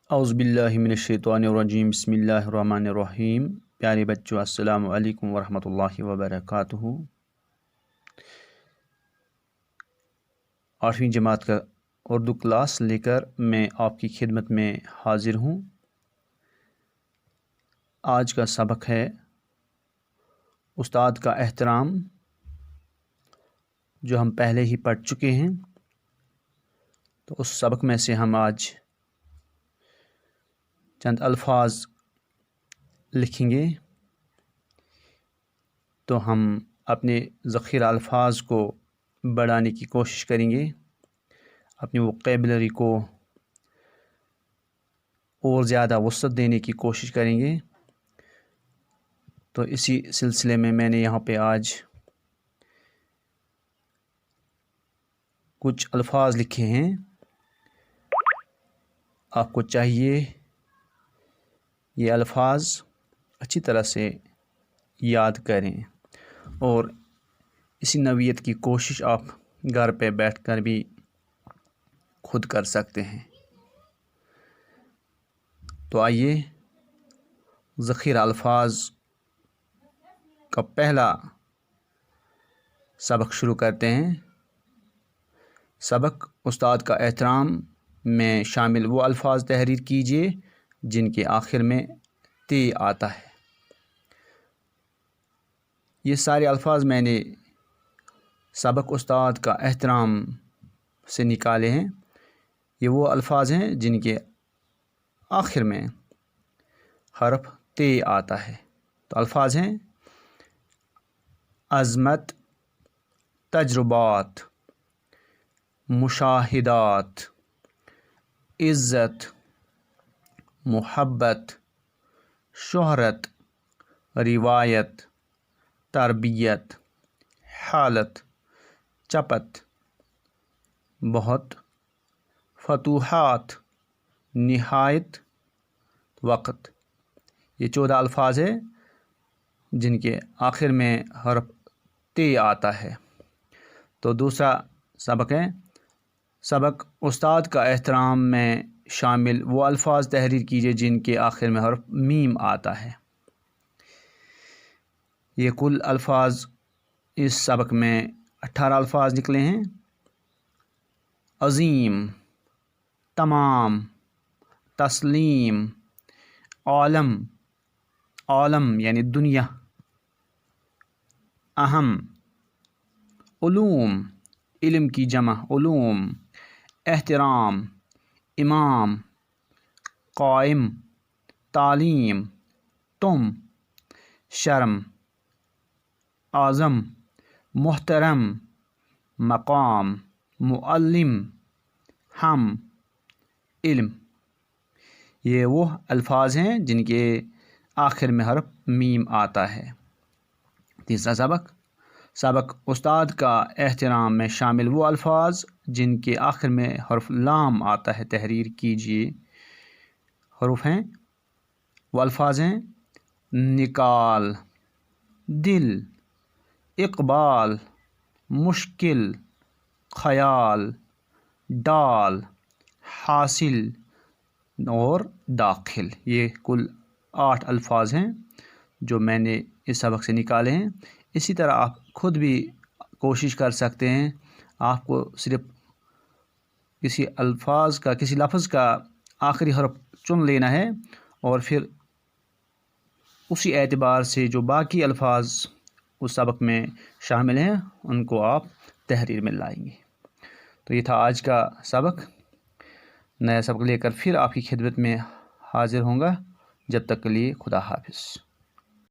औज़ुबिल्लाहि मिनश्शैतानिर्रजीम बिस्मिल्लाहिर्रहमानिर्रहीम। प्यारे बच्चों, अस्सलामु अलैकुम वरहमतुल्लाहि वबरकातुहू। 8वीं जमात का उर्दू क्लास लेकर मैं आपकी खिदमत में हाज़िर हूँ। आज का सबक है उस्ताद का एहतराम, जो हम पहले ही पढ़ चुके हैं। तो उस सबक में से हम आज चंद अल्फाज लिखेंगे। तो हम अपने ज़ख़ीरा अल्फाज को बढ़ाने की कोशिश करेंगे, अपनी वोकैबुलरी को और ज़्यादा वसअत देने की कोशिश करेंगे। तो इसी सिलसिले में मैंने यहाँ पे आज कुछ अल्फाज लिखे हैं। आपको चाहिए ये अल्फाज अच्छी तरह से याद करें और इसी नवीयत की कोशिश आप घर पे बैठकर भी खुद कर सकते हैं। तो आइए ज़ख़ीरा अल्फाज का पहला सबक शुरू करते हैं। सबक उस्ताद का एहतराम में शामिल वो अल्फाज तहरीर कीजिए जिनके आखिर में ते आता है। ये सारे अल्फाज मैंने सबक उस्ताद का एहतराम से निकाले हैं। ये वो अल्फाज हैं जिनके आखिर में हर्फ ते आता है। तो अल्फाज हैं अज़मत, तजुर्बात, मुशाहिदात, इज़्ज़त, मुहब्बत, शोहरत, रिवायत, तरबियत, हालत, चपत, बहुत, फतूहात, निहायत, वक़्त। ये 14 अल्फाज हैं जिनके आखिर में हर्फ ते आता है। तो दूसरा सबक है सबक उस्ताद का एहतराम में शामिल वो अल्फाज तहरीर कीजिए जिनके आखिर में हर्फ मीम आता है। ये कुल अल्फाज इस सबक में 18 अल्फाज निकले हैं। अज़ीम, तमाम, तस्लीम, आलम, आलम यानी दुनिया, अहम, उलूम, इल्म की जमा उलूम, एहतराम, इमाम, कायम, तालीम, तुम, शर्म, आज़म, मुहतरम, मकाम, मुअल्लिम, हम, इल्म। ये वो अल्फाज हैं जिनके आखिर में हर्फ मीम आता है। तीसरा सबक उस्ताद का एहतराम में शामिल वो अल्फाज जिनके आखिर में हर्फ लाम आता है तहरीर कीजिए। हरूफ हैं वो अल्फाज हैं निकाल, दिल, इक़बाल, मुश्किल, ख़याल, डाल, हासिल और दाखिल। ये कुल 8 अल्फाज हैं जो मैंने इस सबक से निकाले हैं। इसी तरह आप ख़ुद भी कोशिश कर सकते हैं। आपको सिर्फ़ किसी लफ्ज़ का आखिरी हर्फ चुन लेना है और फिर उसी एतबार से जो बाकी अल्फाज उस सबक में शामिल हैं उनको आप तहरीर में लाएंगे। तो ये था आज का सबक। नया सबक लेकर फिर आपकी खिदमत में हाज़िर होऊंगा। जब तक के लिए खुदा हाफ़िज़।